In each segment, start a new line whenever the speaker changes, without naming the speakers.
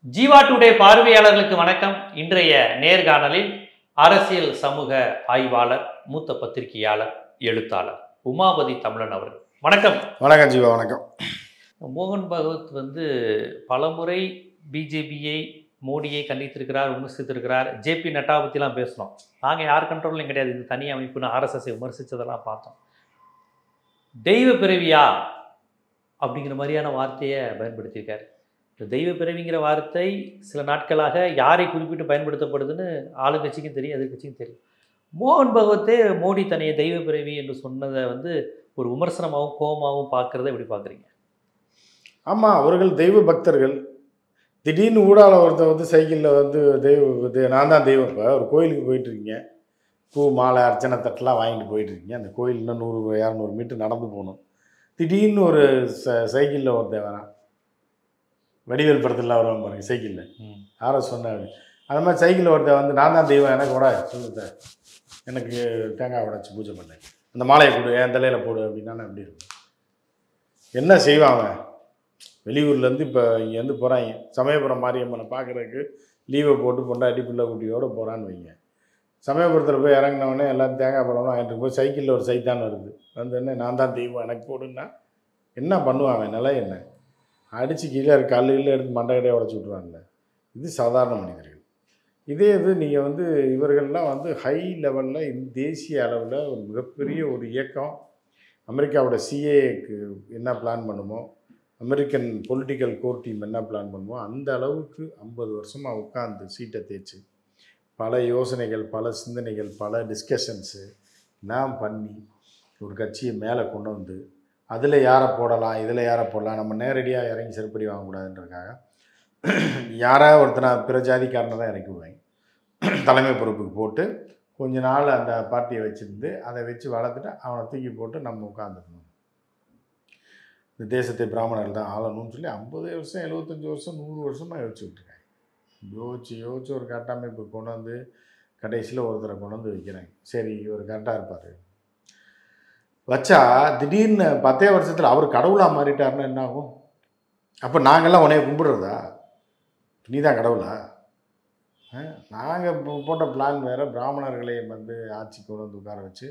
Jeeva today பார்வையாளர்களுக்கு வணக்கம். இன்றைய நேர்காணலில் அரசியல் சமூக ஆய்வாளர், மூத்த பத்திரிகையாளர், எழுத்தாளர் உமாபதி தமிழன் அவர்கள். வணக்கம்.
வணக்கம் ஜீவா. வணக்கம்.
மோகன் பகவத் பலமுறை பிஜேபியை, மோடியை கண்டித்திருக்கிறார், விமர்சித்திருக்கிறார். ஜேபி நட்டா பற்றிலாம் பேசணும். நாங்கள் யார் கண்ட்ரோலும் கிடையாது, இது தனி அமைப்புன்னு ஆர்எஸ்எஸ்ஐ விமர்சித்ததெல்லாம் பார்த்தோம். தெய்வ பிறவியா அப்படிங்கிற மாதிரியான வார்த்தையை பயன்படுத்தியிருக்காரு. இந்த தெய்வ பிறவிங்கிற வார்த்தை சில நாட்களாக யாரை குறிப்பிட்டு பயன்படுத்தப்படுதுன்னு ஆளுங்கட்சிக்கும் தெரியும், எதிர்கட்சிக்கும் தெரியும். மோகன் பகவத்தே மோடி தன்னைய தெய்வ பிறவி என்று சொன்னதை ஒரு விமர்சனமாகவும் கோபமாகவும் பார்க்குறத எப்படி பார்க்குறீங்க?
ஆமாம், அவர்கள் தெய்வ பக்தர்கள். திடீர்னு ஊடால ஒருத்தர் சைக்கிளில் நான் தான் தெய்வம். இப்போ ஒரு கோயிலுக்கு போயிட்டுருக்கீங்க, பூ மாலை அர்ச்சனை தட்டெலாம் வாங்கிட்டு போயிட்டுருக்கீங்க. அந்த கோயில் இன்னும் 100-200 மீட்டர் நடந்து போகணும். திடீர்னு ஒரு சைக்கிளில் ஒருத்தர் வரான். வடிவேல் படத்தில் வருவாங்க பாருங்க, சைக்கிளில் யாரோ சொன்னாங்க. அந்த மாதிரி சைக்கிளில் ஒருத்தர் நான் தான் தெய்வம், எனக்கு கூட சொல்லுத, எனக்கு தேங்காய் உடைச்சி பூஜை பண்ணேன், அந்த மாலையை கொடு, என் தலையில் போடு அப்படின்னா நான் எப்படி இருக்கும்? என்ன செய்வாங்க? வெளியூர்லேருந்து இப்போ இங்கேருந்து போகிறாங்க, சமயபுரம் மாரியம்மனை பார்க்குறதுக்கு லீவை போட்டு பொண்டாட்டி பிள்ளை குட்டியோடு போகிறான்னு வைங்க. சமயபுரத்தில் போய் இறங்கினவொடனே எல்லாம் தேங்காய் பழம்லாம் வாங்கிட்டு போய் சைக்கிளில் ஒரு சைத்தான் வருது, என்ன நான் தான் தெய்வம் எனக்கு போடுன்னா என்ன பண்ணுவாங்க? நிலை என்ன? அடித்து கீழே கல்லில் எடுத்து மண்டகடையை உடச்சி விட்ருவாங்கல்ல. இது சாதாரண மனிதர்கள். இதே இது நீங்கள் இவர்கள்லாம் ஹை லெவலில் தேசிய அளவில் ஒரு மிகப்பெரிய ஒரு இயக்கம், அமெரிக்காவோட சிஏக்கு என்ன பிளான் பண்ணுமோ, அமெரிக்கன் பொலிட்டிக்கல் கோர் டீம் என்ன பிளான் பண்ணுமோ, அந்த அளவுக்கு 50 வருஷமாக உட்காந்து சீட்டை தேய்ச்சி பல யோசனைகள், பல சிந்தனைகள், பல டிஸ்கஷன்ஸு நான் பண்ணி ஒரு கட்சியை மேலே கொண்டு வந்து அதில் யாரை போடலாம், இதில் யாரை போடலாம், நம்ம நேரடியாக இறங்கி செருப்படி வாங்கக்கூடாதுன்றதுக்காக யாராவது ஒருத்தனை பிற ஜாதிக்காரனை தான் இறக்கி விடுவாங்க. தலைமை பொறுப்புக்கு போட்டு கொஞ்ச நாள் அந்த பார்ட்டியை வச்சுருந்து அதை வச்சு வளர்த்துட்டு அவனை தூக்கி போட்டு நம்ம உட்காந்துக்கணும். இந்த தேசத்தை பிராமணர்கள் தான் ஆளணும்னு சொல்லி 50 வருஷம் 75 வருஷம் 100 வருஷமாக யோசிச்சுக்கிட்டு இருக்காங்க. யோசிச்சு ஒரு கட்டமைப்பு கொண்டு வந்து கடைசியில் ஒருத்தரை கொண்டு வந்து வைக்கிறாங்க. சரி, இவர் கரெக்டாக இருப்பார் வச்சா, திடீர்னு 10 வருஷத்தில் அவர் கடவுளாக மாறிட்டார்னா என்ன ஆகும்? அப்போ நாங்கள்லாம் உன்னைய கும்பிடுறதா? நீ தான் கடவுளா? நாங்கள் போட்ட பிளான் வேறு. பிராமணர்களை ஆட்சி கொண்டு வந்து உட்கார வச்சு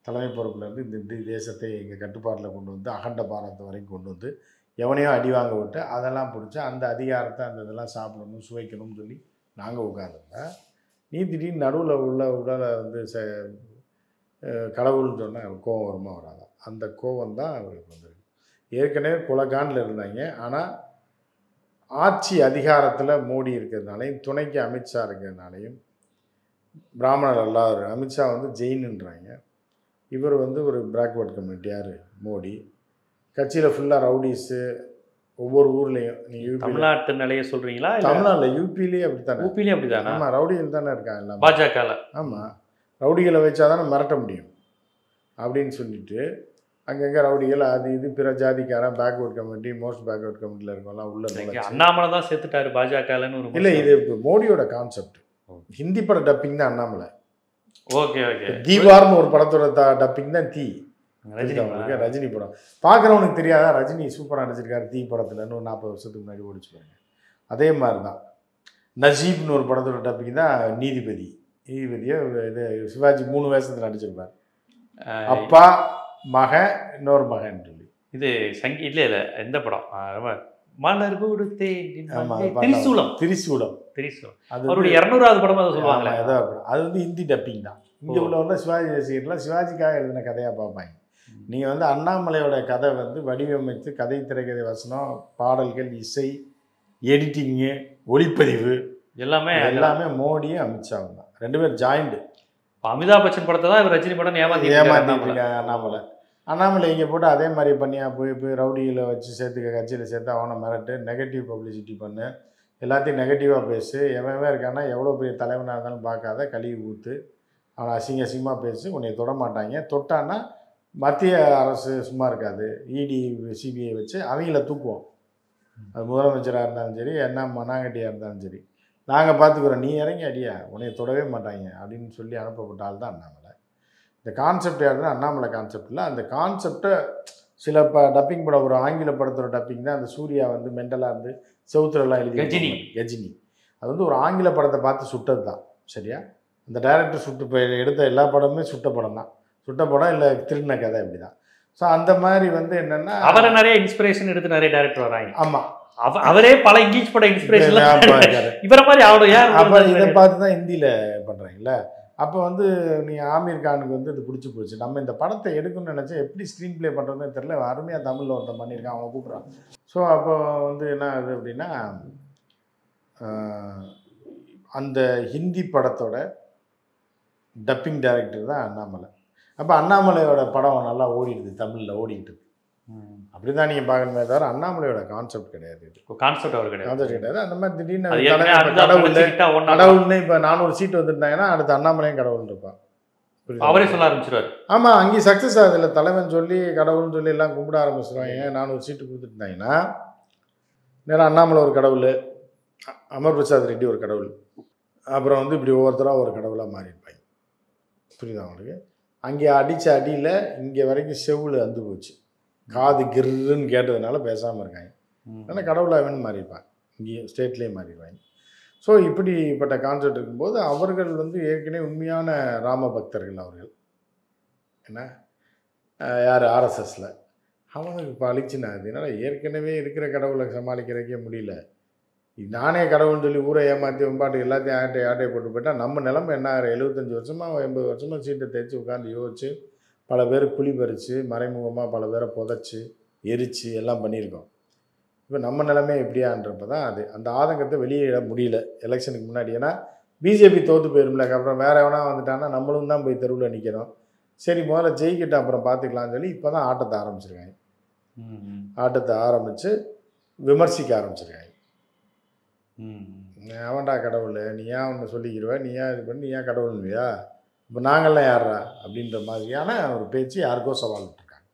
தலைமை பொறுப்புலேருந்து இந்த தேசத்தை எங்கள் கட்டுப்பாட்டில் கொண்டு வந்து அகண்ட பாரதத்தை வரைக்கும் கொண்டு வந்து எவனையோ அடி வாங்க விட்டு அதெல்லாம் பிடிச்சி அந்த அதிகாரத்தை அந்த இதெல்லாம் சாப்பிடணும், சுவைக்கணும்னு சொல்லி நாங்கள் உட்காந்துருந்தா, நீ திடீர்னு நடுவில் உள்ள உடலை கடவுள்னு சொன்னால் கோபம் வருமா வராதா? அந்த கோபம் தான் அவருக்கு வந்துருக்கு. ஏற்கனவே குலகாண்டில் இருந்தாங்க. ஆனால் ஆட்சி அதிகாரத்தில் மோடி இருக்கிறதுனாலையும் துணைக்கு அமித்ஷா இருக்கிறதுனாலையும் பிராமணர் எல்லாரும், அமித்ஷா ஜெயின்ன்றாங்க, இவர் ஒரு பேக்வர்ட் கம்யூனிட்டி. யார்? மோடி. கட்சியில் ஃபுல்லாக ரவுடிஸு. ஒவ்வொரு ஊர்லேயும் நீங்கள்
தமிழ்நாட்டு நிலையை சொல்கிறீங்களா?
தமிழ்நாட்டில் யூபிலேயே அப்படி தானே?
யூபிலேயே அப்படி தானே?
ஆமாம், ரவுடிகள் தானே இருக்காங்க எல்லாம்
பாஜகவில்.
ஆமாம், ரவுடிகளை வச்சா தானே மிரட்ட முடியும் அப்படின்னு சொல்லிட்டு அங்கங்கே ரவுடிகள் அது இது பிற ஜாதிக்காரன் பேக்வர்ட் கம்யூனிட்டி, மோஸ்ட் பேக்வர்ட் கம்யூனிட்டியில் இருக்கவங்களாம் உள்ள
அண்ணாமலை தான் சேர்த்துட்டாரு பாஜகலன்னு.
இல்லை, இது இப்போ மோடியோட கான்செப்ட். ஹிந்தி பட டப்பிங் தான் அண்ணாமலை.
Okay okay.
தீவார்னு ஒரு படத்தோட டப்பிங் தான் தீ. ரஜினி படம் பார்க்குறவனுக்கு தெரியாதா? ரஜினி சூப்பராக நடிச்சிருக்காரு தீ படத்துலன்னு ஒரு 40 வருஷத்துக்கு முன்னாடி ஓடிச்சு பாருங்க. அதே மாதிரி தான் நஜீப்னு ஒரு படத்தோட டப்பிங் தான் நீதிபதியை இது சிவாஜி 3 வேஷத்தில் நடிச்சிருப்பார். அப்பா, மகன், இன்னொரு மகன் சொல்லி.
இது இல்லை எந்த படம்? மலர் திரிசூலம். அது அவருடைய 200வது படம் அதை சொல்லுவாங்க.
அது ஹிந்தி டப்பிங் தான். இங்கே உள்ள சிவாஜி ரசிகர்லாம் சிவாஜிக்காக எழுதின கதையாக பார்ப்பாங்க. நீங்கள் அண்ணாமலையோட கதை வடிவமைத்து கதை, திரைக்கதை, வசனம், பாடல்கள், இசை, எடிட்டிங்கு, ஒளிப்பதிவு எல்லாமே மோடியும் அமித்ஷாவும் தான். 2 பேர் ஜாயிண்ட்.
அமிதாப் பச்சன் படத்தை தான் இவர் ரஜினி படம்
ஏமாத்திருக்காங்க. அண்ணாமலை இங்கே போட்டு அதே மாதிரி பண்ணியா போய் ரவுடிகளை வச்சு சேர்த்துக்க, கட்சியில் சேர்த்து அவனை மிரட்டு, நெகட்டிவ் பப்ளிசிட்டி பண்ணு, எல்லாத்தையும் நெகட்டிவாக பேசு. எவன் இருக்கான்னா எவ்வளோ பெரிய தலைவனாக இருந்தாலும் பார்க்காத, கழுவி ஊற்று, அவனை அசிங்கமாக பேசு, உன்னை தொட மாட்டாங்க. தொட்டான்னா மத்திய அரசு சும்மா இருக்காது, இடி சிபிஐ வச்சு அவங்கள தூக்குவோம். அது முதலமைச்சராக இருந்தாலும் சரி, என்ன மண்ணாங்கட்டியாக இருந்தாலும் சரி, நாங்கள் பார்த்துக்குறோம், நீ இறங்கி அடியா, உன்னை தொடவே மாட்டாங்க அப்படின்னு சொல்லி அனுப்பப்பட்ட ஆள் தான் அண்ணாமலை. இந்த கான்செப்ட் யாருன்னா அண்ணாமலை கான்செப்ட் இல்லை. அந்த கான்செப்டை சில டப்பிங் படம், ஒரு ஆங்கில படத்தோட டப்பிங் தான் அந்த சூர்யா வந்து மென்டலாக இருந்து செவுத்துலலாம் எழுதி கஜினி. அது வந்து ஒரு ஆங்கில படத்தை பார்த்து சுட்டது தான். சரியா? அந்த டைரக்டர் இப்போ எடுத்த எல்லா படமுமே சுட்ட படம் தான். சுட்ட படம் இல்லை திருடின கதை இப்படி தான். ஸோ அந்த மாதிரி வந்து என்னென்னா
அவரை நிறைய இன்ஸ்பிரேஷன் எடுத்து நிறைய டைரக்டர் வராங்க.
ஆமாம்,
அவரே பல இங்கிலீஷ் படம் இன்ஸ்பிரேஷன் இவரை மாதிரி
அப்போ இதை பார்த்து தான் ஹிந்தியில் பண்ணுறாங்கல்ல. அப்போ வந்து நீ ஆமீர் கானுக்கு வந்து இது பிடிச்சி போச்சு. நம்ம இந்த படத்தை எடுக்கணும்னு நினச்சா எப்படி ஸ்க்ரீன் ப்ளே பண்ணுறதுன்னு தெரியல. அருமையாக தமிழில் ஒருத்தன் பண்ணியிருக்கான், அவன் கூப்பிட்றான். ஸோ அப்போ வந்து என்ன ஆகுது அப்படின்னா, அந்த ஹிந்தி படத்தோட டப்பிங் டைரக்டர் தான் அண்ணாமலை. அப்போ அண்ணாமலையோட படம் நல்லா ஓடிடுது, தமிழில் ஓடிக்கிட்டு. அப்படி தான் நீங்கள் பார்க்கணுமே தவிர அண்ணாமலையோட கான்செப்ட் கிடையாது.
கான்செப்ட் அவர் கிடையாது.
அந்த மாதிரி திடீர்னு கடவுள்னு இப்போ 400 சீட் வந்துருந்தாங்கன்னா அடுத்து அண்ணாமலையும் கடவுள்னு இருப்பான்.
அவரே சொல்ல ஆரம்பிச்சிருவார்.
ஆமாம், அங்கேயும் சக்ஸஸ் ஆகுதுல்ல. தலைவன் சொல்லி கடவுள்னு சொல்லி எல்லாம் கும்பிட ஆரம்பிச்சிருவாங்க. 400 சீட்டு கொடுத்துருந்தாங்கன்னா நேரம் அண்ணாமலை ஒரு கடவுள், அமர் பிரசாத் ரெட்டி ஒரு கடவுள், அப்புறம் வந்து இப்படி ஒவ்வொருத்தராக ஒரு கடவுளாக மாறியிருப்பாங்க. புரியுதா உங்களுக்கு? அங்கே அடித்த அடியில் இங்கே வரைக்கும் செவ்வில் அந்து போச்சு, காது கிருன்னு கேட்டதுனால பேசாமல் இருக்காங்க. ஆனால் கடவுளாகவேன்னு மாறியிருப்பாங்க, இங்கேயும் ஸ்டேட்லேயும் மாறிடுவாங்க. ஸோ இப்படிப்பட்ட கான்செப்ட் இருக்கும்போது அவர்கள் வந்து ஏற்கனவே உண்மையான ராம பக்தர்கள். அவர்கள் என்ன யார் ஆர்எஸ்எஸில் அவனுக்கு இப்போ அழிச்சுனா அதனால ஏற்கனவே இருக்கிற கடவுளை சமாளிக்கிறதுக்கே முடியல. நானே கடவுள்னு சொல்லி ஊரை ஏமாற்றி வெம்பாட்டு எல்லாத்தையும் ஆட்டையை போட்டு போயிட்டால் நம்ம நிலமை என்ன ஆகிற 75 வருஷமாக 80 வருஷமாக சீட்டை தேய்ச்சி உட்காந்து யோசிச்சு பல பேர் குழி பறித்து மறைமுகமாக பல பேரை புதைச்சி எரித்து எல்லாம் பண்ணியிருக்கோம். இப்போ நம்ம நிலைமை எப்படியான்றப்ப தான் அது அந்த ஆதங்கத்தை வெளியிட முடியல எலெக்ஷனுக்கு முன்னாடி. ஏன்னா பிஜேபி தோற்று போயிரும்ல, அப்புறம் வேறு எவனா வந்துட்டான்னா நம்மளும் தான் போய் தெருவில் நிற்கிறோம். சரி முதல்ல ஜெயிக்கிட்டு அப்புறம் பார்த்துக்கலாம்னு சொல்லி இப்போ தான் ஆட்டத்தை ஆரம்பிச்சிருக்காங்க. ஆட்டத்தை ஆரம்பித்து விமர்சிக்க ஆரம்பிச்சிருக்காங்க. அவன்டா கடவுள், நீ ஏன் ஒன்று சொல்லிக்கிடுவ, நீ ஏன் இது பண்ணி நீ ஏன் கடவுள்னுவியா, இப்போ நாங்கள்லாம் யாரா அப்படின்ற மாதிரியான ஒரு பேச்சு யாருக்கோ சவால் விட்டுருக்காங்க.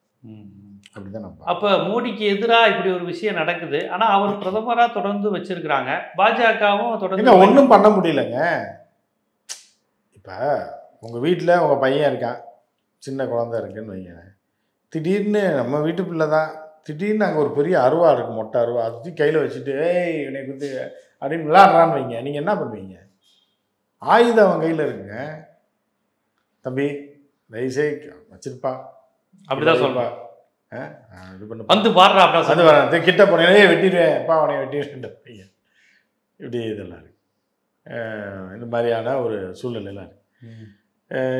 அப்படிதான் நம்ம
அப்போ மோடிக்கு எதிராக இப்படி ஒரு விஷயம் நடக்குது. ஆனால் அவர் பிரதமராக தொடர்ந்து வச்சிருக்கிறாங்க, பாஜகவும் தொடர்ந்து
ஒன்றும் பண்ண முடியலங்க. இப்போ உங்கள் வீட்டில் உங்கள் பையன் இருக்கான், சின்ன குழந்தை இருக்குன்னு வைங்க, திடீர்னு நம்ம வீட்டு பிள்ளை தான், திடீர்னு அங்கே ஒரு பெரிய அருவா இருக்குது, மொட்டை அருவா, அது கையில் வச்சுட்டு ஏய் இவனை குத்து அப்படின்னு விளாட்றான்னு வைங்க, நீங்கள் என்ன பண்ணுவீங்க? ஆயுதம் அவன் கையில் இருக்குங்க, தம்பி தயவுசெய்து வச்சிருப்பா
அப்படிதான் சொல்வா,
இது பண்ணு
வந்து பாடுறா
அது வர கிட்ட போனே வெட்டிடுவேன் அப்பா அவனை வெட்டிடுவேன் பையன். இப்படி இதெல்லாம் இருக்கு, இந்த மாதிரியான ஒரு சூழ்நிலையெல்லாம் இருக்கு.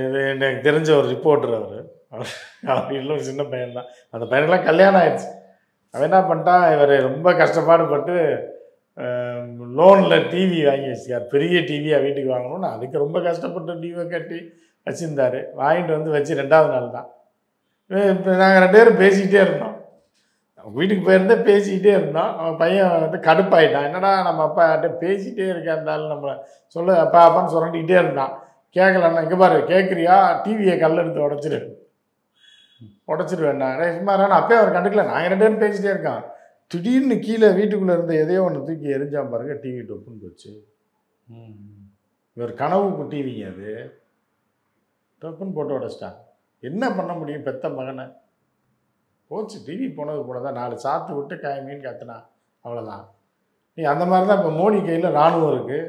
இது எனக்கு தெரிஞ்ச ஒரு ரிப்போர்ட்டர், அவர் வீட்டில் ஒரு சின்ன பையன்தான், அந்த பையனுக்கெல்லாம் கல்யாணம் ஆயிடுச்சு. அவன் என்ன பண்ணிட்டான், இவர் ரொம்ப கஷ்டப்பாடுபட்டு லோனில் டிவி வாங்கி வச்சுக்கார், பெரிய டிவியாக வீட்டுக்கு வாங்கணும்னு. அதுக்கு ரொம்ப கஷ்டப்பட்டு டிவியை கட்டி வச்சுருந்தார். வாங்கிட்டு வந்து வச்சு 2வது நாள் தான் இப்போ நாங்கள் 2 பேரும் பேசிக்கிட்டே இருந்தோம். வீட்டுக்கு போயிருந்தே பேசிக்கிட்டே இருந்தோம். அவன் பையன் வந்து கடுப்பாயிட்டான், என்னடா நம்ம அப்பா யார்கிட்ட பேசிகிட்டே இருக்கேன், இருந்தாலும் நம்மளை சொல்ல அப்பா அப்பான்னு சொல்லிக்கிட்டே இருந்தான். கேட்கலன்னா இங்கே பாரு கேட்குறியா, டிவியை கல் எடுத்து உடச்சிருவேண்ணா சும்மா அப்பயே அவர் கண்டுக்கல. நாங்கள் 2 பேரும் பேசிகிட்டே இருக்கான். திடீர்னு கீழே வீட்டுக்குள்ளே இருந்த எதையோ ஒன்று தூக்கி எரிஞ்சான் பாருங்க, டிவி டொப்புன்னு போச்சு. இவர் கனவுக்கு டிவிங்க அது டொப்புன்னு போட்டு உடச்சிட்டான். என்ன பண்ண முடியும், பெத்த மகனை போச்சு, டிவி போனது போனதான் 4 சாத்து விட்டு காயமீன்னு கத்துனா, அவ்வளோதான். நீ அந்த மாதிரி தான் இப்போ மோடி கையில் இராணுவம் இருக்குது,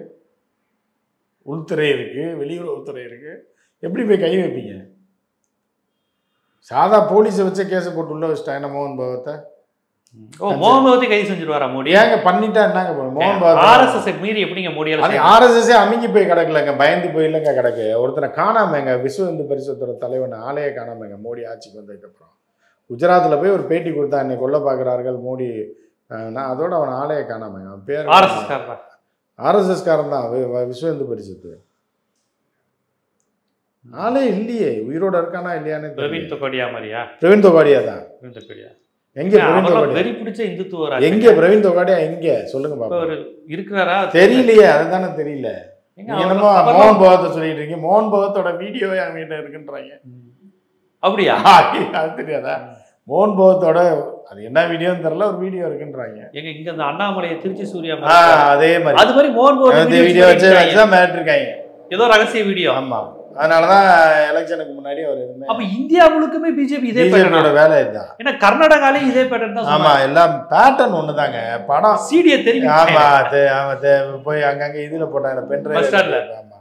உள்துறை இருக்குது, வெளியுறவுத்துறை இருக்குது, எப்படி போய் கை வைப்பீங்க? சாதா போலீஸை வச்ச கேஸை போட்டு உள்ள வச்சுட்டாங்க என்ன மோகன் பகவத்தை.
மோகன் பகவத்தை கைது செஞ்சிருவாரா மோடி?
ஏங்க பண்ணிட்டா என்னங்க மோகன் பகவத்
ஆர்எஸ்எஸ் மீறி எப்படிங்க மோடி?
ஆர்எஸ்எஸ்ஸே அமுங்கி போய் கிடக்கலங்க, பயந்து போயிலங்க கிடக்கு. ஒருத்தனை காணாமங்க, விஸ்வ இந்து பரிஷத்தோட தலைவன் ஆளையே காணாமங்க மோடி ஆட்சிக்கு வந்ததுக்கப்புறம். குஜராத்தில் போய் ஒரு பேட்டி கொடுத்தா, என்னை கொல்ல பார்க்குறார்கள் மோடி, நான் அதோட அவன் ஆளையே காணாமங்க. அவன் பேர் ஆர்எஸ்எஸ் காரன் தான், விஸ்வ இந்து பரிஷத்து ஆளே இல்லையே, உயிரோட இருக்கானா இல்லையான்னு.
பிரவீன் தொகாடியா மாதிரியா?
பிரவீன் தொகாடியா தான். எங்க பிரவீன் தொகாடியா?
வெறி பிடிச்ச இந்துத்துவரா?
எங்க பிரவீன் தொகாடியா எங்க சொல்லுங்க பாப்பா.
இருக்கிறாரா தெரியலையே,
அதுதானே தெரியல. என்னமோ மோகன் பகவத்தை சொல்லிட்டு இருக்கீங்க, மோகன் பகவத்தோட வீடியோ என் வீட்டில் இருக்குன்றாங்க.
அப்படியா?
அது தெரியாதா? மோகன் பகவத்தோட அது என்ன வீடியோன்னு தெரியல, ஒரு வீடியோ இருக்குன்றாங்க.
எங்க இங்க இந்த அண்ணாமலையை திருச்சி சூர்யா
அதே மாதிரி
அது மாதிரி மோகன் பகவத்
வீடியோ வச்சு தான் மிரட்டிருக்காங்க,
ஏதோ ரகசிய வீடியோ.
ஆமா அதனாலதான் எலெக்ஷனுக்கு முன்னாடி அவர் எதுவுமே
அப்ப இந்தியா முழுக்குமே பிஜேபி இதே
பிஜேபியோட வேலை இதுதான்.
ஏன்னா கர்நாடகாலையும் இதே பேட்டர்ன் தான்.
ஆமா, எல்லாம் பேட்டர்ன் ஒண்ணுதாங்க. படம்
சீடியை தெரியும்.
ஆமா, போய் அங்கங்க இதுல போட்டாங்க பென்ட்ரைவ்ல. ஆமா,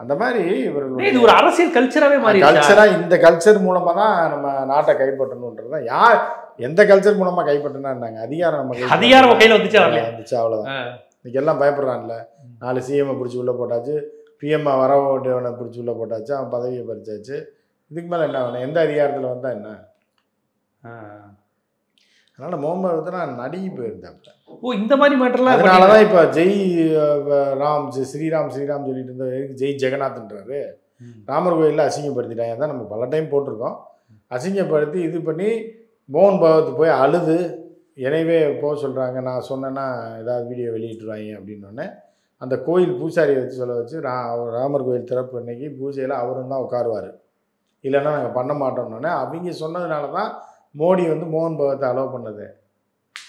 அந்த மாதிரி இவர்கள்
இது ஒரு அரசியல் கல்ச்சராவே மாறி
கல்ச்சரா இந்த கல்ச்சர் மூலமா தான் நம்ம நாட்டை கைப்பற்றணும்ன்றதுதான். யார் எந்த கல்ச்சர் மூலமா கைப்பற்றினாங்க? அதிகாரம் நம்ம
அதிகாரம் கையில வந்துச்சு
அவ்வளவுதான். இன்னைக்கு எல்லாம் பயப்படுறான்ல. 4 சிஎம் பிடிச்சி உள்ள போட்டாச்சு, பிஎம் வர ஓட்டவனை பிடிச்சி உள்ள போட்டாச்சு, அவன் பதவியை பறிச்சாச்சு. இதுக்கு மேல என்ன வேணும்? எந்த அதிகாரத்துல வந்தா என்ன? அதனால முகமது நடுங்கி போயிருந்தாப்ல.
ஓ, இந்த மாதிரி மேட்டர்லாம்.
அதனாலதான் இப்ப ஜெய் ராம் ஸ்ரீராம் சொல்லிட்டு இருந்த ஜெய் ஜெகநாத்ன்றாரு. ராமர் கோயிலில் அசிங்கப்படுத்திட்டாங்க தான் நம்ம பல டைம் போட்டிருக்கோம். அசிங்கப்படுத்தி இது பண்ணி மோகன் பகவத் போய் அழுது எனவே போக சொல்கிறாங்க. நான் சொன்னேன்னா ஏதாவது வீடியோ வெளியிட்டுருவாங்க அப்படின்னோடனே அந்த கோயில் பூசாரியை வச்சு சொல்ல வச்சு ராமர் கோயில் திறப்பு அன்னைக்கு பூஜையில் அவரும் தான் உட்காருவார், இல்லைன்னா நாங்கள் பண்ண மாட்டோம்னோடனே அவங்க சொன்னதுனால தான் மோடி வந்து மோகன் பகவத்தை அலோவ் பண்ணது.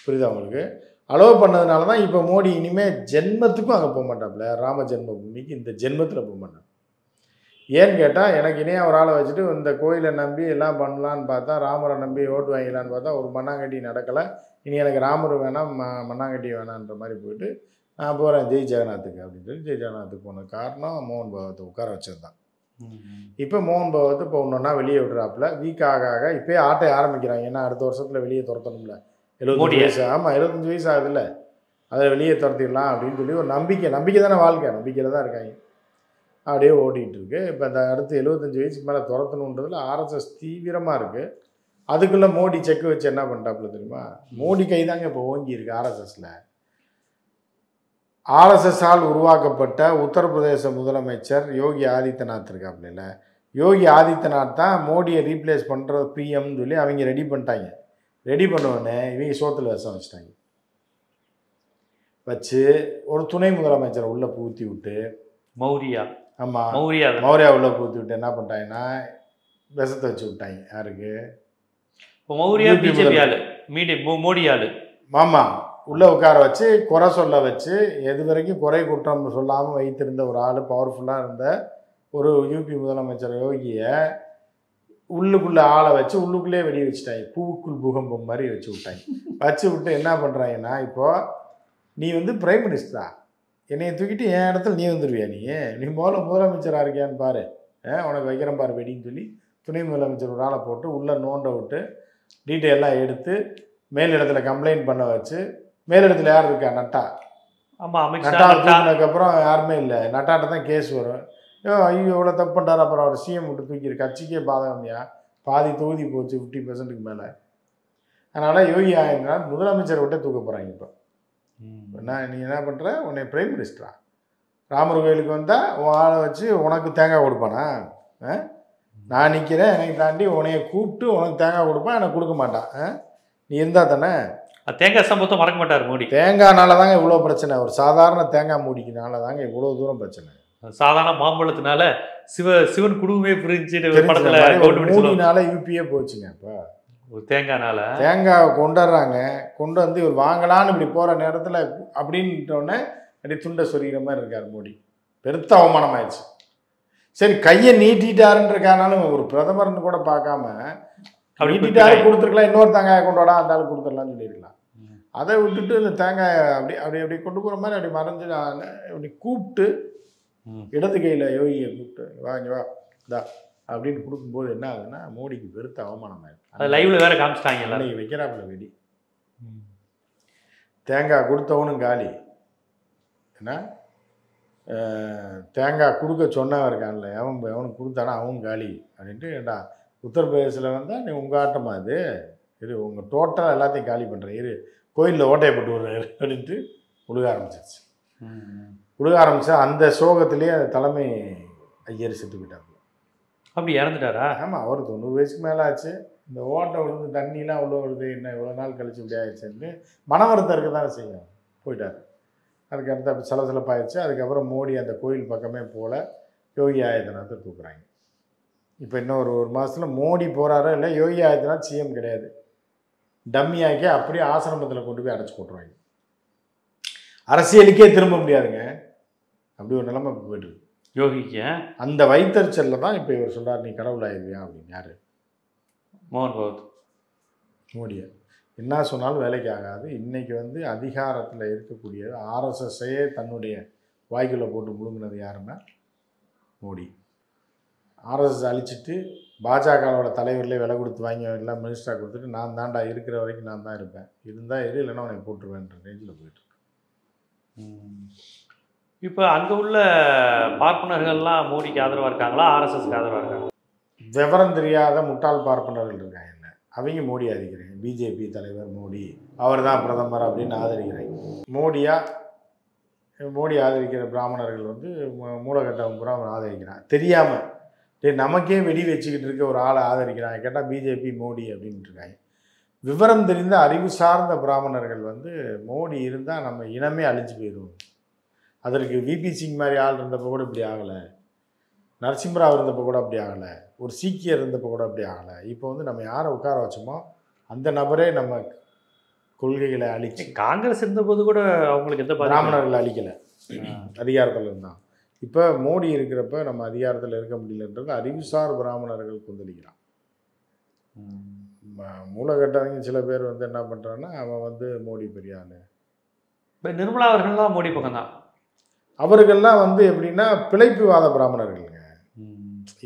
புரியுதா உங்களுக்கு? அலோவ் பண்ணதுனால தான் இப்போ மோடி இனிமேல் ஜென்மத்துக்கும் அங்கே போக மாட்டாப்புல. ராம ஜென்மபூமிக்கு இந்த ஜென்மத்தில் போக மாட்டான். ஏன்னு கேட்டால் எனக்கு இனியே ஒரு ஆளை வச்சுட்டு இந்த கோயிலை நம்பி எல்லாம் பண்ணலான்னு பார்த்தா, ராமரை நம்பி ஓட்டு வாங்கிக்கலான்னு பார்த்தா ஒரு மண்ணாங்கட்டி நடக்கலை. இனி எனக்கு ராமர் வேணாம், மண்ணாங்கட்டி வேணான்ற மாதிரி போயிட்டு நான் போகிறேன் ஜெய் ஜெகநாத்துக்கு அப்படின்னு சொல்லி ஜெய் ஜெகநாத்துக்கு போன காரணம் மோகன் பகவத்தை உட்கார வச்சது தான். இப்போ மோகன் பகவத் இப்போ ஒன்றா வெளியே விடுறாப்புல. வீக் ஆக ஆக இப்போயே ஆட்டை ஆரம்பிக்கிறாங்க. ஏன்னா அடுத்த வருஷத்தில் வெளியே துரத்தணும்ல. 75 வயசு. ஆமாம், 75 வயசு ஆகுதுல்ல, அதை வெளியே துரத்திடலாம் அப்படின்னு சொல்லி ஒரு நம்பிக்கை தானே வாழ்க்கை. நம்பிக்கையில் தான் இருக்காங்க. அப்படியே ஓடிட்டு இருக்கு. இப்போ இந்த அடுத்து 75 வயசுக்கு மேலே துரத்தணுன்றதுல ஆர்எஸ்எஸ் தீவிரமாக இருக்குது. அதுக்குள்ளே மோடி செக் வச்சு என்ன பண்ணிட்டாப்புல தெரியுமா? மோடி கை தாங்க இப்போ ஓங்கி இருக்கு ஆர்எஸ்எஸ்ல. ஆர்எஸ்எஸ்ஸால் உருவாக்கப்பட்ட உத்தரப்பிரதேச முதலமைச்சர் யோகி ஆதித்யநாத் இருக்காப்புல. யோகி ஆதித்யநாத் தான் மோடியை ரீப்ளேஸ் பண்ணுற பிஎம்னு சொல்லி அவங்க ரெடி பண்ணிட்டாங்க. ரெடி பண்ணோடனே இவங்க சோத்தில் விஷம் வச்சுட்டாங்க. வச்சு ஒரு துணை முதலமைச்சரை உள்ளே பூத்தி விட்டு மௌரியா உள்ள பூத்தி விட்டு என்ன பண்ணிட்டாங்கன்னா விஷத்தை வச்சு விட்டாங்க. யாருக்கு?
மௌரியா பிஜேபி ஆளு, மோடி ஆளு.
ஆமா, உள்ளே உட்கார வச்சு குறை சொல்ல வச்சு எது வரைக்கும் குறை குற்றம் சொல்லாமல் வைத்திருந்த ஒரு ஆள், பவர்ஃபுல்லாக இருந்த ஒரு யூபி முதலமைச்சர் யோகியை உள்ளுக்குள்ளே ஆளை வச்சு உள்ளுக்குள்ளே வெடி வச்சுட்டாங்க. பூவுக்குள் பூகம்பம் மாதிரி வச்சு விட்டாங்க. வச்சு விட்டு என்ன பண்ணுறாங்கன்னா, இப்போது நீ வந்து பிரைம் மினிஸ்டரா, என்னையை தூக்கிட்டு என் இடத்துல நீ வந்துடுவியா? நீ முதலமைச்சராக இருக்கியான்னு பாரு, உனக்கு வைக்கிறேன் பாரு வெடின்னு சொல்லி துணை முதலமைச்சர் ஒரு ஆளை போட்டு உள்ளே நோண்ட விட்டு டீட்டெயிலாம் எடுத்து மேலிடத்துல கம்ப்ளைண்ட் பண்ண வச்சு, மேலிடத்துல யார் இருக்கா? நட்டா. நட்டா தூக்கினதுக்கப்புறம் யாருமே இல்லை. நட்டாட்ட தான் கேஸ் வரும். ஐயோ இவ்வளோ தப்பு பண்ணுறாரு, அப்புறம் அவர் சிஎம் விட்டு தூக்கிடு, கட்சிக்கே பாதகம்யா, பாதி தொகுதி போச்சு 50%க்கு மேலே. அதனால் யோகி ஆதித்யநாத் முதலமைச்சரை விட்டே தூக்க போகிறாங்க. இப்போ நீ என்ன பண்ணுற? உன்னை பிரைம் மினிஸ்டரா? ராமர் கோயிலுக்கு வந்தால் உன் ஆளை வச்சு உனக்கு தேங்காய் கொடுப்பானா? நான் நிற்கிறேன், எனக்கு தாண்டி உன்னைய கூப்பிட்டு உனக்கு தேங்காய் கொடுப்பான், எனக்கு கொடுக்க மாட்டான். நீ இருந்தால் தானே.
தேங்காய் சம்பவத்தை மறக்க மாட்டார் மோடி.
தேங்காய்னால தாங்க இவ்வளோ பிரச்சனை. ஒரு சாதாரண தேங்காய் மூடிக்கினால தாங்க இவ்வளோ தூரம் பிரச்சனை.
சாதாரண மாம்பழத்தினால சிவன் குடும்பமே புரிஞ்சுனால
யூபியே போச்சுங்க. இப்போ
தேங்காய்
கொண்டுறாங்க, கொண்டு வந்து இவர் வாங்கலான்னு இப்படி போகிற நேரத்தில் அப்படின்ட்டோடனே அப்படி துண்டை சொரிகிற மாதிரி இருக்கார் மோடி. பெருத்த அவமானம் ஆயிடுச்சு. சரி, கையை நீட்டிட்டாருன்றக்கானாலும் ஒரு பிரதமர்னு கூட பார்க்காம நீட்டிட்டாரு கொடுத்துருக்கலாம், இன்னொரு தேங்காயை கொண்டு வாடா அந்த ஆள் கொடுத்துடலான்னு சொல்லியிருக்கலாம். அதை விட்டுட்டு இந்த தேங்காயை அப்படி கொண்டு போகிற மாதிரி அப்படி மறைஞ்சு அப்படி கூப்பிட்டு இடது கையில் யோகியை கூப்பிட்டு வாங்க வா இதா அப்படின்னு கொடுக்கும்போது என்ன ஆகுதுன்னா மோடிக்கு பெருத்த அவமானம் ஆயிடுச்சு.
லைவ்ல வேற காமிச்சிட்டாங்க.
அன்னைக்கு வைக்கிறாப்புல வெடி. தேங்காய் கொடுத்தவனும் காலி. ஏன்னா தேங்காய் கொடுக்க சொன்னவன் இருக்கான்ல, எவனுக்கு கொடுத்தானா அவன் காலி அப்படின்ட்டு. ஏண்டா உத்தரப்பிரதேசில் வந்தால் நீ உங்கள் ஆட்டமா இது இரு, உங்கள் டோட்டலாக எல்லாத்தையும் காலி பண்ணுறேன் இரு, கோயிலில் ஓட்டையை போட்டு விடுறாரு அப்படின்ட்டு உழுக ஆரம்பிச்சிருச்சு. உழுக ஆரம்பித்தா அந்த சோகத்திலேயே அந்த தலைமை ஐயர் செத்து போயிட்டாங்க.
அப்படி இறந்துட்டாரா?
ஆமாம், அவர் 90 வயசுக்கு மேலே ஆச்சு. இந்த ஓட்டை விழுந்து தண்ணிலாம் உள்ள வருது, என்ன இவ்வளோ நாள் கழிச்சு இப்படி ஆயிடுச்சுன்னு மன வருத்தம் இருக்க தானே செய்யும். போயிட்டார். அதுக்கு அடுத்து அப்படி சலசலப்பாயிடுச்சு. அதுக்கப்புறம் மோடி அந்த கோயில் பக்கமே போல யோகி ஆதித்யநாத்தை தூக்குறாங்க. இப்போ இன்னும் ஒரு மாதத்தில் மோடி போகிறாரோ இல்லை, யோகி ஆதித்யநாத் சிஎம் கிடையாது, டம்மியாக்கி அப்படியே ஆசிரமத்தில் கொண்டு போய் அடைச்சி போட்டுருவாங்க. அரசியலுக்கே திரும்ப முடியாதுங்க, அப்படி ஒரு நிலைமை போய்ட்டுருக்கு.
யோகிக்கு
அந்த வைத்தறிச்சலில் தான் இப்போ இவர் சொல்கிறார் நீ கடவுளாயிருவியா அப்படின்னு. யார்?
மோகன் பகவத்.
மோடியை என்ன சொன்னாலும் வேலைக்கு ஆகாது. இன்றைக்கி வந்து அதிகாரத்தில் இருக்கக்கூடிய ஆர்எஸ்எஸ்ஸையே தன்னுடைய வாய்க்குள்ளே போட்டு முழுங்கினது யாருன்னா மோடி. ஆர்எஸ்எஸ் அழிச்சிட்டு பாஜகவோட தலைவர்களே விலை கொடுத்து வாங்கி எல்லாம் மினிஸ்டராக கொடுத்துட்டு நான் தாண்டா இருக்கிற வரைக்கும் நான் தான் இருப்பேன், இருந்தால் இரு இல்லைன்னா உனக்கு போட்டுருவேன்ற ரேஞ்சில் போயிட்டுருக்கு.
இப்போ அங்கே உள்ள பார்ப்பனர்கள்லாம் மோடிக்கு ஆதரவாக இருக்காங்களா ஆர்எஸ்எஸ்க்கு ஆதரவாக இருக்காங்க?
விவரம் தெரியாத முட்டாள் பார்ப்பனர்கள் இருக்காங்க. என்ன அவங்க மோடி ஆதரிக்கிறேன், பிஜேபி தலைவர் மோடி அவர் தான் பிரதமர் அப்படின்னு ஆதரிக்கிறேன். மோடி ஆதரிக்கிற பிராமணர்கள் வந்து மூலகட்டம் பூரா ஆதரிக்கிறான். தெரியாமல் நமக்கே வெடி வச்சுக்கிட்டு இருக்க ஒரு ஆளை ஆதரிக்கிறாங்க. கேட்டால் பிஜேபி மோடி அப்படின்ட்டு இருக்காங்க. விவரம் தெரிந்த அறிவு சார்ந்த பிராமணர்கள் வந்து மோடி இருந்தால் நம்ம இனமே அழிஞ்சு போயிடும். அதற்கு விபி சிங் மாதிரி ஆள் இருந்தப்போ கூட இப்படி ஆகலை, நரசிம்மராவ் இருந்தப்போ கூட அப்படி ஆகலை, ஒரு சீக்கியர் இருந்தப்போ கூட அப்படி ஆகலை. இப்போ வந்து நம்ம யாரை உட்கார வச்சோமோ அந்த நபரே நம்ம கொள்கைகளை அழிச்சு.
காங்கிரஸ் இருந்தபோது கூட அவங்களுக்கு எந்த
பிராமணர்களை அழிக்கலை, அதிகாரத்தில் இருந்தான். இப்போ மோடி இருக்கிறப்ப நம்ம அதிகாரத்தில் இருக்க முடியலன்றது அறிவுசார் பிராமணர்கள் கொந்தளிக்கிறான். மூலகட்டவங்க சில பேர் வந்து என்ன பண்ணுறான்னா அவன் வந்து மோடி பெரியாள்.
இப்போ நிர்மலா அவர்கள்லாம் மோடி பக்கம் தான்.
அவர்கள்லாம் வந்து எப்படின்னா பிழைப்புவாத பிராமணர்களுங்க.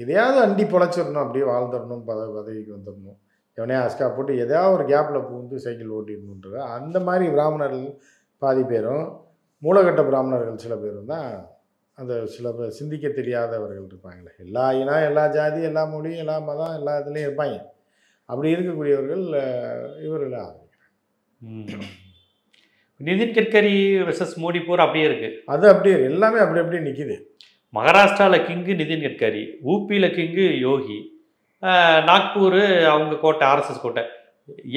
எதையாவது அண்டி பொழைச்சிடணும், அப்படியே வாழ்ந்துடணும், பதவிக்கு வந்துடணும், எவனையா அஸ்கா போட்டு எதையாவது ஒரு கேப்பில் பூந்து சைக்கிள் ஓட்டிடணுன்றது அந்த மாதிரி பிராமணர்கள் பாதி பேரும், மூலகட்ட பிராமணர்கள் சில பேரும் தான் அந்த சில பேர் சிந்திக்க தெரியாதவர்கள் இருப்பாங்களே. எல்லா இனம் எல்லா ஜாதி எல்லா மொழி எல்லா மதம் எல்லா இதுலேயும் இருப்பாங்க. அப்படி இருக்கக்கூடியவர்கள் இவர்கள் ஆதரிக்கிறாங்க.
நிதின் கட்கரி வெர்சஸ் மோடி போர் அப்படியே இருக்குது.
அது அப்படியே எல்லாமே அப்படி அப்படியே நிற்கிது.
மகாராஷ்டிராவில் கிங்கு நிதின் கட்கரி, ஊபியில் கிங்கு யோகி, நாக்பூர் அவங்க கோட்டை ஆர்எஸ்எஸ் கோட்டை.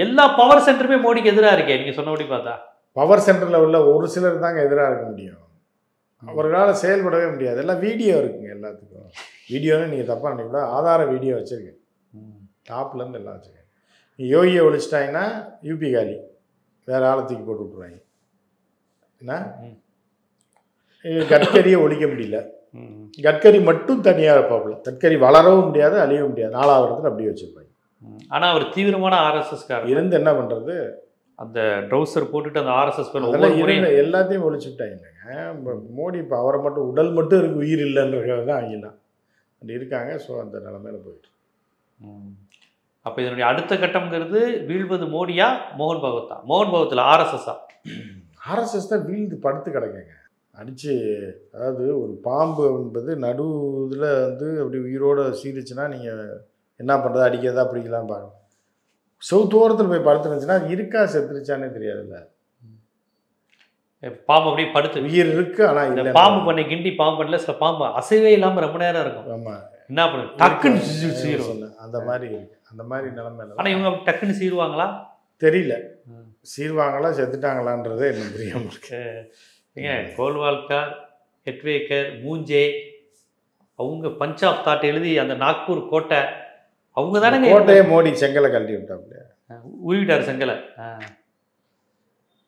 எல்லா பவர் சென்டருமே மோடிக்கு எதிராக இருக்கே. நீங்கள் சொன்னபடி பார்த்தா
பவர் சென்டரில் உள்ள ஒரு சிலர் தாங்க எதிராக இருக்க முடியும். அவர்களால் செயல்படவே முடியாது. எல்லாம் வீடியோ இருக்குங்க எல்லாத்துக்கும். வீடியோன்னு நீங்கள் தப்பாக நினைக்கூட ஆதார வீடியோ வச்சுருக்கேன், டாப்லேருந்து எல்லாம் வச்சுருக்கேன். யோகியை ஒழிச்சிட்டாங்கன்னா யூபி காலி, வேறு ஆளை தூக்கி போட்டு விட்ருவாங்க. என்ன கட்கரியை ஒழிக்க முடியல, கட்கரி மட்டும் தனியாக இருப்பாப்புல. கட்கரி வளரவும் முடியாது அழியவும் முடியாது, 4வது இடத்துல அப்படியே வச்சுருப்பாங்க.
ஆனால் அவர் தீவிரமான ஆர்எஸ்எஸ்காரர்
இருந்து என்ன பண்ணுறது,
அந்த ட்ரௌசர் போட்டுட்டு அந்த ஆர்எஸ்எஸ்
எல்லாத்தையும் ஒழிச்சுட்டாங்க. மோடி இப்போ அவரை மட்டும் உடல் மட்டும் இருக்கு, உயிர் இல்லைன்றது தான் அவங்கலாம் அப்படி இருக்காங்க. ஸோ அந்த நிலைமையில போயிட்டு.
அப்போ இதனுடைய அடுத்த கட்டம்ங்கிறது வீழ்வது மோடியா மோகன் பகவத்தா? மோகன் பகவத்தில் ஆர்எஸ்எஸ்ஸா?
ஆர்எஸ்எஸ் தான் வீழ்ந்து படுத்து கிடக்குங்க அடித்து. அதாவது ஒரு பாம்பு என்பது நடு இதில் வந்து அப்படி உயிரோடு சீரிச்சுன்னா நீங்கள் என்ன பண்ணுறது, அடிக்கிறதா பிடிக்கலான்னு பார்க்கணும். சவுத்தோரத்தில் போய் படுத்துருந்துச்சுன்னா அது இருக்கா செத்துருச்சானே தெரியாதுல்ல.
பாம்பு அப்படியே படுத்து
உயிர் இருக்கு, ஆனால்
இந்த பாம்பு பண்ணி கிண்டி பாம்பு பண்ணல, சில பாம்பு அசைவே இல்லாமல் ரொம்ப நேரம் இருக்கும்.
ஆமாம்,
என்ன பண்ணு டக்குன்னு சீரும்
அந்த மாதிரி இருக்கு. அந்த மாதிரி நிலைமையில
ஆனால் இவங்க டக்குன்னு சீருவாங்களா
தெரியல. சீருவாங்களா செத்துட்டாங்களான்றதே எனக்கு புரியாமல் இருக்கு.
ஏங்க கோல்வால்கர், ஹெட்வேக்கர், மூஞ்சே அவங்க பஞ்ச் ஆஃப் தாட் எழுதி அந்த நாக்பூர் கோட்டை அவங்க தானே.
கோட்டையை மோடி செங்கலை கழட்டி விட்டாப்ல,
உருவிட்டார் செங்கலை.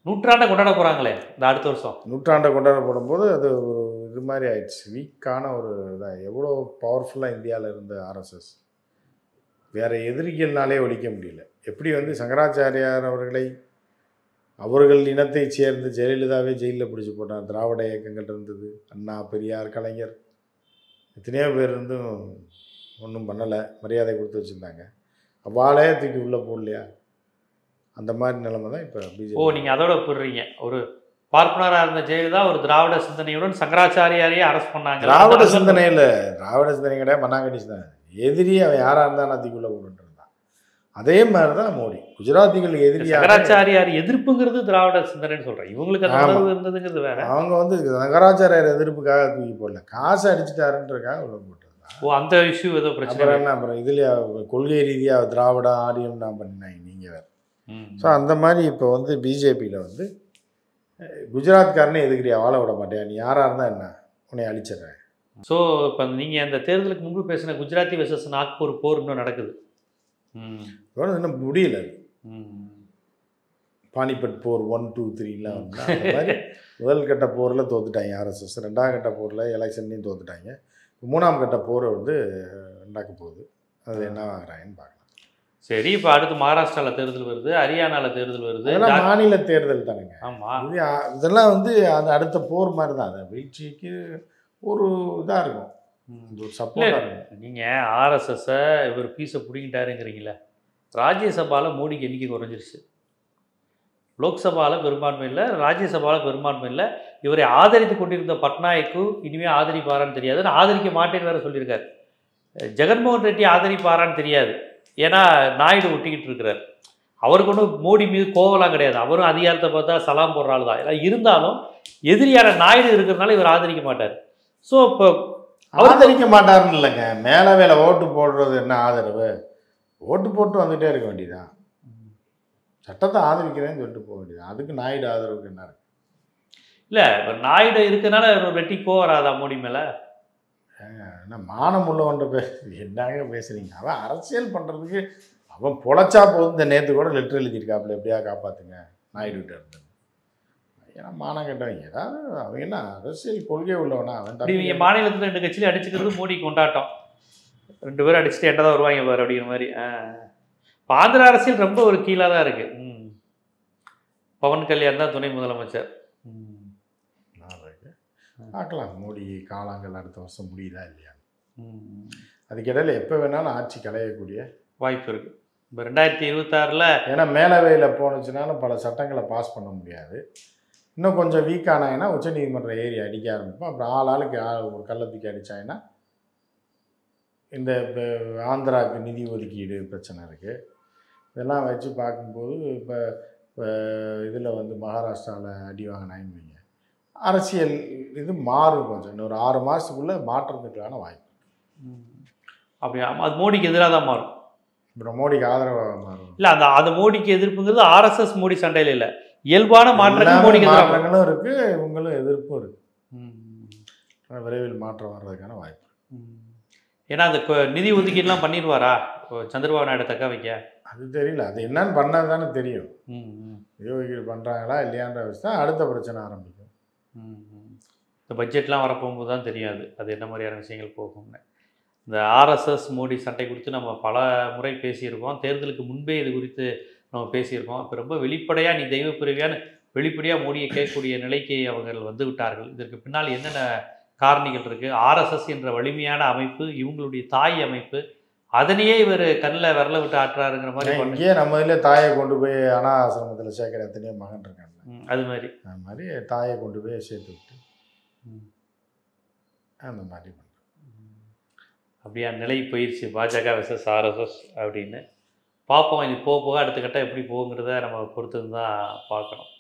நூற்றாண்டை கொண்டாட போகிறாங்களே இந்த அடுத்த வருஷம்.
நூற்றாண்டை கொண்டாட போடும்போது அது ஒரு இது மாதிரி ஆயிடுச்சு, வீக்கான ஒரு இதாக. எவ்வளோ பவர்ஃபுல்லாக இந்தியாவில் இருந்த ஆர்எஸ்எஸ் வேறு எதிரிகள்னாலே ஒழிக்க முடியல. எப்படி வந்து சங்கராச்சாரியார் அவர்களை அவர்கள் இனத்தை சேர்ந்து ஜெயலலிதாவே ஜெயிலில் பிடிச்சி போட்டார். திராவிட இயக்கங்கள் இருந்தது, அண்ணா பெரியார் கலைஞர் எத்தனையோ பேர் இருந்தும் ஒன்றும் பண்ணலை, மரியாதை கொடுத்து வச்சுருந்தாங்க. அவ்வாளே தூக்கி உள்ளே போடலையா? அந்த மாதிரி நிலைமை தான் இப்போ பிஜேபி.
நீங்கள் அதோட போடுறீங்க. ஒரு பார்ப்பனராக இருந்த ஜெயலலிதா ஒரு திராவிட சிந்தனையுடன் சங்கராச்சாரியாரையே அரெஸ்ட் பண்ணாங்க.
திராவிட சிந்தனையில் திராவிட சிந்தனை கிடையாது, மண்ணாங்கட்டி தான். எதிரி அவன் யாராக இருந்தால் நதிக்குள்ளே போட்டுருந்தான். அதே மாதிரி தான் மோடி குஜராத்திகள் எதிரி.
சங்கராச்சாரியார் எதிர்ப்புங்கிறது திராவிட சிந்தனைன்னு சொல்கிறேன். இவங்களுக்கு அந்த இருந்ததுங்கிறது வேற.
அவங்க வந்து சங்கராச்சாரியார் எதிர்ப்புக்காக தூக்கி போடல, காசு அடிச்சுட்டாருன்றதுக்காக உள்ள போட்டது.
ஓ, அந்த இஷ்யூ ஏதோ பிரச்சனை.
என்ன அப்புறம் இதுலையா கொள்கை ரீதியாக திராவிட ஆரியம் நான் பண்ணினாங்க நீங்கள் வேறு. ஸோ அந்த மாதிரி இப்போ வந்து பிஜேபியில் வந்து குஜராத்காரனே எதுக்கிறியா, வாழ விட மாட்டேன், நீ யாராக இருந்தால் என்ன உன்னை அழிச்சிடுறேன்.
ஸோ இப்போ நீங்கள் அந்த தேர்தலுக்கு முன்பு பேசின குஜராத்தி வெர்சஸ் நாக்பூர் போர் இன்னும் நடக்குது.
இன்னும் முடியல. பானிபட் போர் 1, 2, 3லாம் வந்து அந்த மாதிரி முதல் கட்ட போரில் தோத்துட்டாங்க ஆர்எஸ்எஸ், 2ஆம் கட்ட போரில் எலெக்ஷன்லையும் தோத்துட்டாங்க. மூணாம் கட்ட போரை வந்து நடக்க போகுது. அது என்ன ஆகிறாங்கன்னு பார்க்கலாம்.
சரி, இப்போ அடுத்து மகாராஷ்டிராவில் தேர்தல் வருது, ஹரியானாவில் தேர்தல் வருது.
இதெல்லாம் மாநில தேர்தல் தானுங்க.
ஆமாம்,
இதெல்லாம் வந்து அந்த அடுத்த போர் மாதிரி தான். அது வீழ்ச்சிக்கு ஒரு இதாக இருக்கும், ஒரு சப்போர்ட்டாக இருக்கும்.
நீங்கள் ஆர்எஸ்எஸ்ஸை இவர் பீஸை பிடிங்கிட்டாருங்கிறீங்களே, ராஜ்யசபாவில் மோடிக்கு எண்ணிக்கை குறைஞ்சிருச்சு. லோக்சபாவில் பெரும்பான்மை இல்லை, ராஜ்யசபாவில் பெரும்பான்மை இல்லை. இவரை ஆதரித்து கொண்டிருந்த பட்நாயக்கு இனிமேல் ஆதரிப்பாரான்னு தெரியாது, ஆதரிக்க மாட்டேன்னு வேறு சொல்லியிருக்காரு. ஜெகன்மோகன் ரெட்டி ஆதரிப்பாரான்னு தெரியாது, ஏன்னா நாயுடு ஒட்டிக்கிட்டு இருக்கிறார். அவருக்கு ஒன்றும் மோடி மீது கோவலாம் கிடையாது, அவரும் அதிகாரத்தை பார்த்தா சலாம் போடுற ஆள் தான். இருந்தாலும் எதிரியான நாயுடு இருக்கிறதுனால இவர் ஆதரிக்க மாட்டார். ஸோ இப்போ
ஆதரிக்க மாட்டாருன்னு இல்லைங்க, மேலே வேலை ஓட்டு போடுறது என்ன ஆதரவு? ஓட்டு போட்டு வந்துகிட்டே இருக்க வேண்டியதான். சட்டத்தை ஆதரிக்கிறேன்னு சொல்லிட்டு போக வேண்டியது. அதுக்கு நாயுடு ஆதரவுக்கு என்ன இருக்கு?
இல்லை, இப்போ நாயுடு இருக்கிறனால ரெட்டி வராதா மோடி மேலே?
என்ன மானம் உள்ளவன்ட்ட என்னங்க பேசுறீங்க? அவன் அரசியல் பண்ணுறதுக்கு அவன் பொழைச்சா போதும். இந்த நேற்று கூட லெட்டர் எழுதியிருக்காப்புல, எப்படியா காப்பாற்றுங்க நாயுடுகிட்ட இருந்து. ஏன்னா மானம் கேட்டவங்க ஏதாவது அவங்க என்ன அரசியல் கொள்கை உள்ளவனா அவன்?
நீங்கள் மாநிலத்தில் 2 கட்சியிலும் அடிச்சுக்கிறது மோடி கொண்டாட்டம். 2 பேரும் அடிச்சுட்டு என்ன தான் வருவாங்க பாரு அப்படிங்கிற மாதிரி. இப்போ ஆந்திர அரசியல் ரொம்ப ஒரு கீழாக தான் இருக்குது. பவன் கல்யாண் தான் துணை முதலமைச்சர்.
பார்க்கலாம் மோடி காலங்கள் அடுத்த வருஷம் முடியுதா இல்லையா. அதுக்கிடையில் எப்போ வேணாலும் ஆட்சி கலையக்கூடிய
வாய்ப்பு இருக்குது. இப்போ 2026
ஏன்னா மேலவையில் போனுச்சுனாலும் பல சட்டங்களை பாஸ் பண்ண முடியாது. இன்னும் கொஞ்சம் வீக் ஆனாங்கன்னா உச்சநீதிமன்ற ஏறி அடிக்க ஆரம்பிப்போம். அப்புறம் ஆளுக்கு ஒரு கள்ளத்துக்கு அடித்தாங்கன்னா இந்த ஆந்திராவுக்கு நிதி ஒதுக்கீடு பிரச்சனை இருக்குது. இதெல்லாம் வச்சு பார்க்கும்போது இப்போ இதில் வந்து மகாராஷ்டிராவில் அடி வாங்கினாங்கன்னு வைங்க, அரசியல் இது மாறும். கொஞ்சம் இன்னொரு 6 மாதத்துக்குள்ளே மாற்றத்துக்கான வாய்ப்பு.
அப்படி அது மோடிக்கு எதிராக தான் மாறும்.
இப்போ மோடிக்கு ஆதரவாக மாறும்.
இல்லை, அந்த மோடிக்கு எதிர்ப்புங்கிறது ஆர்எஸ்எஸ் மோடி சண்டையில் இல்லை, இயல்பான மாற்றங்கள் மோடிக்கு
மாற்றங்களும் இருக்குது, இவங்களும் எதிர்ப்பும் இருக்குது. விரைவில் மாற்றம் வர்றதுக்கான வாய்ப்பு.
ஏன்னா அந்த நிதி ஒதுக்கீடுலாம் பண்ணிடுவாரா சந்திரபாபு நாயுடு தக்க வைக்க? அது
தெரியல, அது என்னன்னு பண்ணது தானே தெரியும். நிதி ஒதுக்கீடு பண்ணுறாங்களா இல்லையான்ற விஷயம் தான் அடுத்த பிரச்சனை ஆரம்பிக்கும்.
இந்த பட்ஜெட்லாம் வரப்போகும்போது தான் தெரியாது அது என்ன மாதிரியான விஷயங்கள் போகும்னு. இந்த ஆர்எஸ்எஸ் மோடி சண்டை குறித்து நம்ம பல முறை பேசியிருக்கோம், தேர்தலுக்கு முன்பே இது குறித்து நம்ம பேசியிருக்கோம். இப்போ ரொம்ப வெளிப்படையாக நீ தெய்வ பிறவியான்னு வெளிப்படையாக மோடியை கேட்கக்கூடிய நிலைக்கு அவர்கள் வந்து விட்டார்கள். இதற்கு பின்னால் என்னென்ன காரணிகள் இருக்குது? ஆர்எஸ்எஸ் என்ற வலிமையான அமைப்பு, இவங்களுடைய தாய் அமைப்பு, அதனையே இவர் கண்ணில் விரல விட்டு ஆட்டுறாருங்கிற மாதிரி.
இங்கேயே நம்ம இதில் தாயை கொண்டு போய் அனாசிரமத்தில் சேர்க்குற எத்தனையோ மகன் இருக்காங்க.
அது மாதிரி
தாயை கொண்டு போய் சேர்த்து விட்டு அந்த மாதிரி
அப்படியே நிலை போயிடுச்சு பாஜக வெர்சஸ் ஆர்எஸ்எஸ் அப்படின்னு. பார்ப்போம், இது போக போக அடுத்த கட்டம் எப்படி போகுங்கிறத நம்ம பொறுத்து தான் பார்க்கணும்.